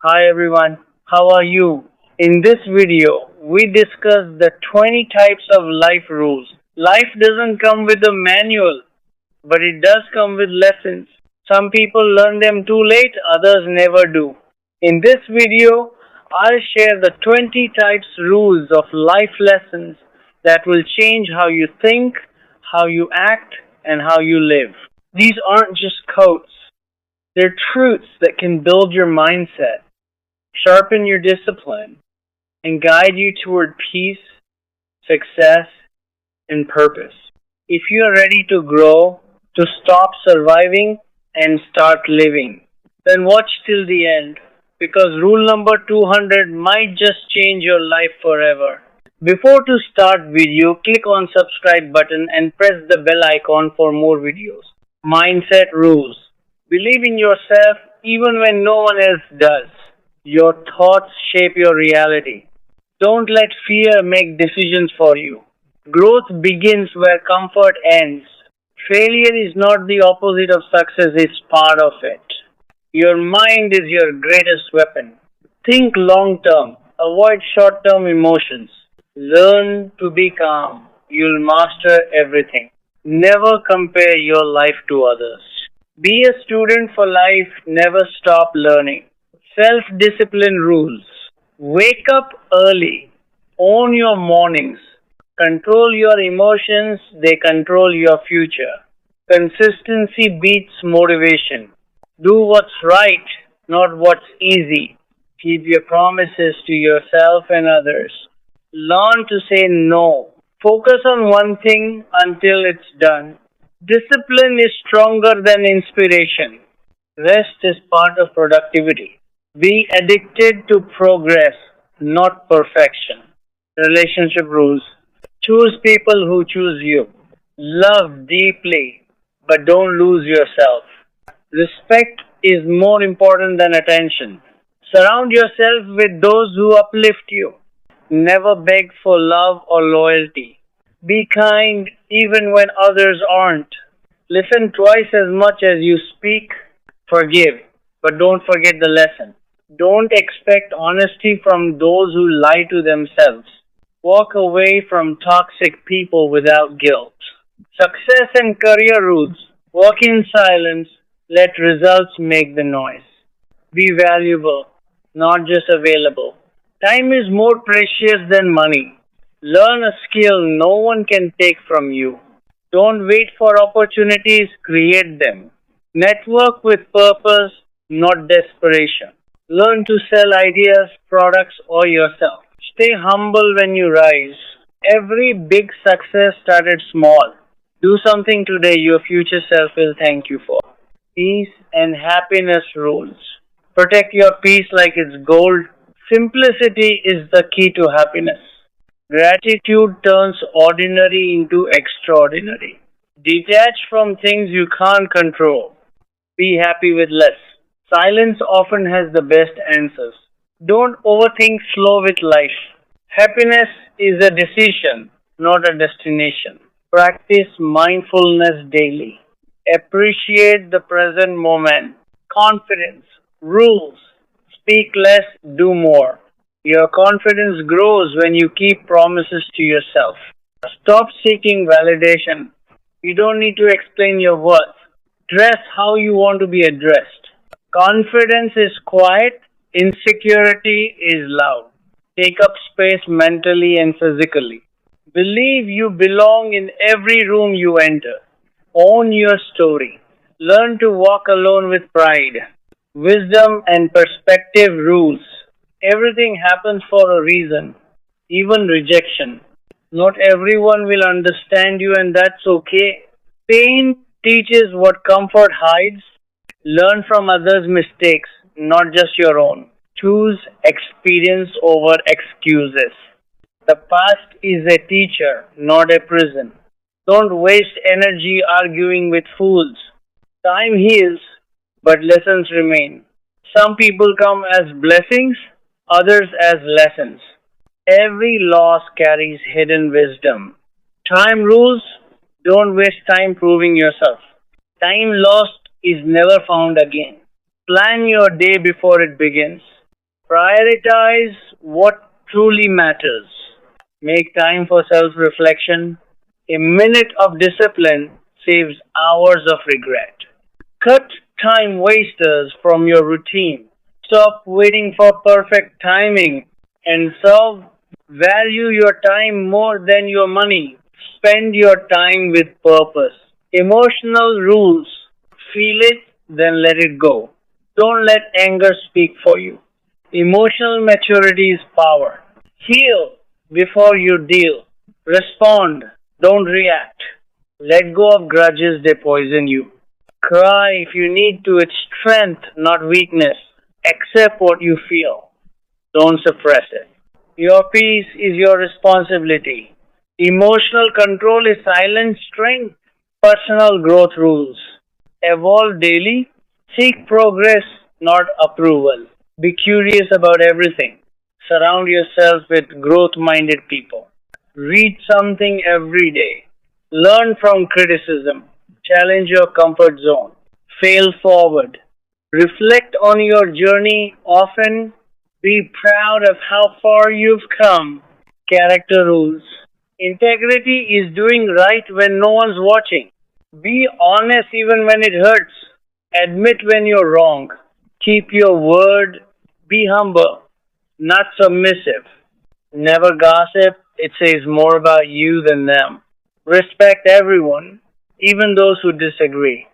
Hi everyone, how are you? In this video, we discuss the 20 types of life rules. Life doesn't come with a manual, but it does come with lessons. Some people learn them too late, others never do. In this video, I'll share the 20 types rules of life lessons that will change how you think, how you act, and how you live. These aren't just quotes. They're truths that can build your mindset, sharpen your discipline, and guide you toward peace, success, and purpose. If you are ready to grow, to stop surviving, and start living, then watch till the end because rule number 200 might just change your life forever. Before to start video, click on subscribe button and press the bell icon for more videos. Mindset rules. Believe in yourself even when no one else does. Your thoughts shape your reality. Don't let fear make decisions for you. Growth begins where comfort ends. Failure is not the opposite of success, it's part of it. Your mind is your greatest weapon. Think long term. Avoid short term emotions. Learn to be calm. You'll master everything. Never compare your life to others. Be a student for life, never stop learning. Self-discipline rules. Wake up early. Own your mornings. Control your emotions, they control your future. Consistency beats motivation. Do what's right, not what's easy. Keep your promises to yourself and others. Learn to say no. Focus on one thing until it's done. Discipline is stronger than inspiration. Rest is part of productivity. Be addicted to progress, not perfection. Relationship rules. Choose people who choose you. Love deeply, but don't lose yourself. Respect is more important than attention. Surround yourself with those who uplift you. Never beg for love or loyalty. Be kind even when others aren't. Listen twice as much as you speak. Forgive, but don't forget the lesson. Don't expect honesty from those who lie to themselves. Walk away from toxic people without guilt. Success and career rules. Work in silence. Let results make the noise. Be valuable, not just available. Time is more precious than money. Learn a skill no one can take from you. Don't wait for opportunities, create them. Network with purpose, not desperation. Learn to sell ideas, products, or yourself. Stay humble when you rise. Every big success started small. Do something today your future self will thank you for. Peace and happiness rules. Protect your peace like it's gold. Simplicity is the key to happiness. Gratitude turns ordinary into extraordinary. Detach from things you can't control. Be happy with less. Silence often has the best answers. Don't overthink slow with life. Happiness is a decision, not a destination. Practice mindfulness daily. Appreciate the present moment. Confidence. Rules. Speak less, do more. Your confidence grows when you keep promises to yourself. Stop seeking validation. You don't need to explain your worth. Dress how you want to be addressed. Confidence is quiet, insecurity is loud. Take up space mentally and physically. Believe you belong in every room you enter. Own your story. Learn to walk alone with pride. Wisdom and perspective rules. Everything happens for a reason, even rejection. Not everyone will understand you, and that's okay. Pain teaches what comfort hides. Learn from others' mistakes, not just your own. Choose experience over excuses. The past is a teacher, not a prison. Don't waste energy arguing with fools. Time heals, but lessons remain. Some people come as blessings, others as lessons. Every loss carries hidden wisdom. Time rules, don't waste time proving yourself. Time lost is never found again. Plan your day before it begins. Prioritize what truly matters. Make time for self reflection. A minute of discipline saves hours of regret. Cut time wasters from your routine. Stop waiting for perfect timing and value your time more than your money. Spend your time with purpose. Emotional rules. Feel it, then let it go. Don't let anger speak for you. Emotional maturity is power. Heal before you deal. Respond, don't react. Let go of grudges, they poison you. Cry if you need to, it's strength, not weakness. Accept what you feel, don't suppress it. Your peace is your responsibility. Emotional control is silent strength. Personal growth rules. Evolve daily. Seek progress, not approval. Be curious about everything. Surround yourself with growth minded people. Read something every day. Learn from criticism. Challenge your comfort zone. Fail forward. Reflect on your journey often. Be proud of how far you've come. Character rules. Integrity is doing right when no one's watching. Be honest even when it hurts. Admit when you're wrong. Keep your word. Be humble, not submissive. Never gossip. It says more about you than them. Respect everyone, even those who disagree.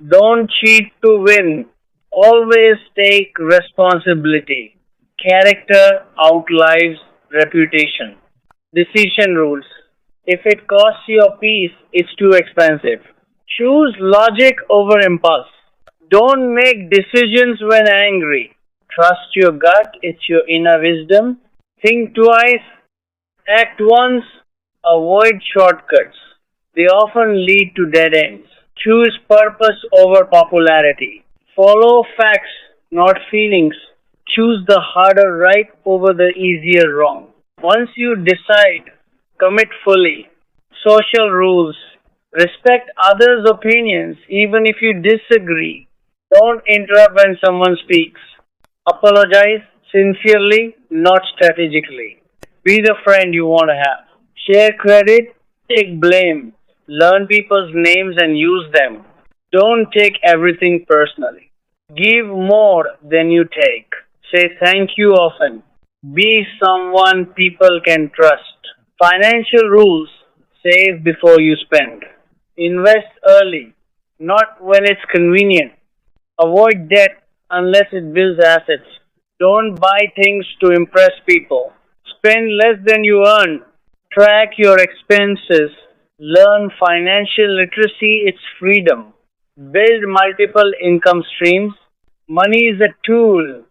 Don't cheat to win. Always take responsibility. Character outlives reputation. Decision rules. If it costs your peace, it's too expensive. Choose logic over impulse. Don't make decisions when angry. Trust your gut, it's your inner wisdom. Think twice, act once, avoid shortcuts. They often lead to dead ends. Choose purpose over popularity. Follow facts, not feelings. Choose the harder right over the easier wrong. Once you decide, commit fully. Social rules. Respect others' opinions even if you disagree. Don't interrupt when someone speaks. Apologize sincerely, not strategically. Be the friend you want to have. Share credit, take blame. Learn people's names and use them. Don't take everything personally. Give more than you take. Say thank you often. Be someone people can trust. Financial rules. Save before you spend. Invest early, not when it's convenient. Avoid debt unless it builds assets. Don't buy things to impress people. Spend less than you earn. Track your expenses. Learn financial literacy, it's freedom. Build multiple income streams. Money is a tool,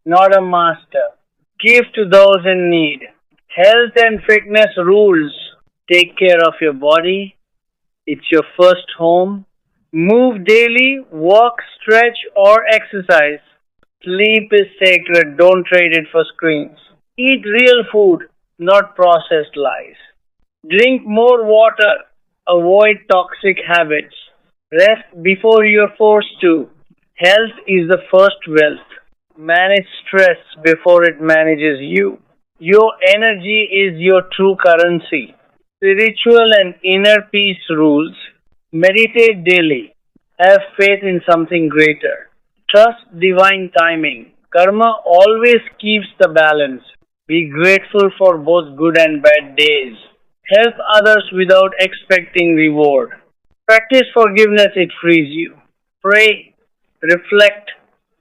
not a master. Give to those in need. Health and fitness rules. Take care of your body. It's your first home. Move daily, walk, stretch, or exercise. Sleep is sacred, don't trade it for screens. Eat real food, not processed lies. Drink more water, avoid toxic habits. Rest before you're forced to. Health is the first wealth. Manage stress before it manages you. Your energy is your true currency. Spiritual and inner peace rules. Meditate daily. Have faith in something greater. Trust divine timing. Karma always keeps the balance. Be grateful for both good and bad days. Help others without expecting reward. Practice forgiveness, it frees you. Pray, reflect,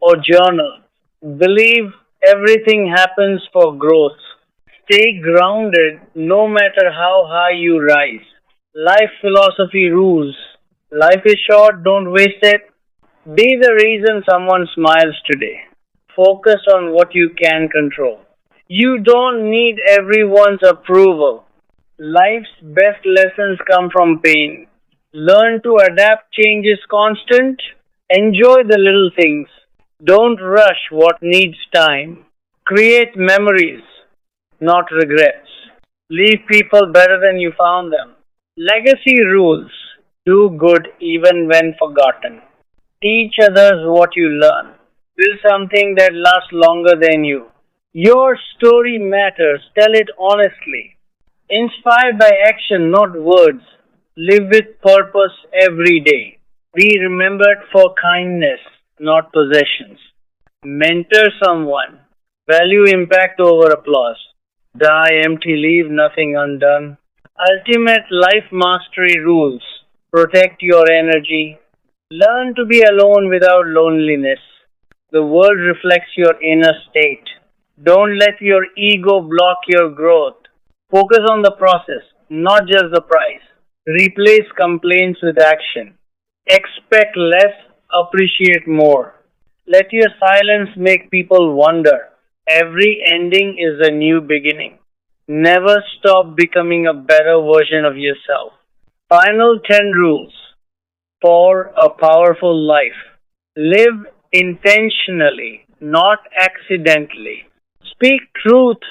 or journal. Believe everything happens for growth. Stay grounded no matter how high you rise. Life philosophy rules. Life is short, don't waste it. Be the reason someone smiles today. Focus on what you can control. You don't need everyone's approval. Life's best lessons come from pain. Learn to adapt, change is constant. Enjoy the little things. Don't rush what needs time. Create memories, not regrets. Leave people better than you found them. Legacy rules. Do good even when forgotten. Teach others what you learn. Build something that lasts longer than you. Your story matters. Tell it honestly. Inspired by action, not words. Live with purpose every day. Be remembered for kindness, not possessions. Mentor someone. Value impact over applause. Die empty, leave nothing undone. Ultimate life mastery rules. Protect your energy. Learn to be alone without loneliness. The world reflects your inner state. Don't let your ego block your growth. Focus on the process, not just the prize. Replace complaints with action. Expect less, appreciate more. Let your silence make people wonder. Every ending is a new beginning. Never stop becoming a better version of yourself. Final 10 rules for a powerful life. Live intentionally, not accidentally. Speak truth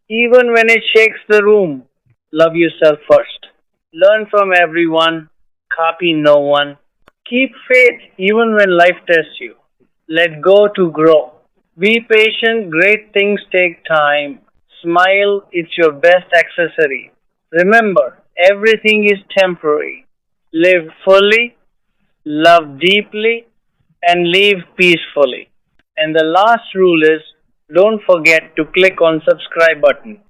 even when it shakes the room. Love yourself first. Learn from everyone. Copy no one. Keep faith even when life tests you. Let go to grow. Be patient. Great things take time. Smile. It's your best accessory. Remember, everything is temporary. Live fully, love deeply, and live peacefully. And the last rule is don't forget to click on subscribe button.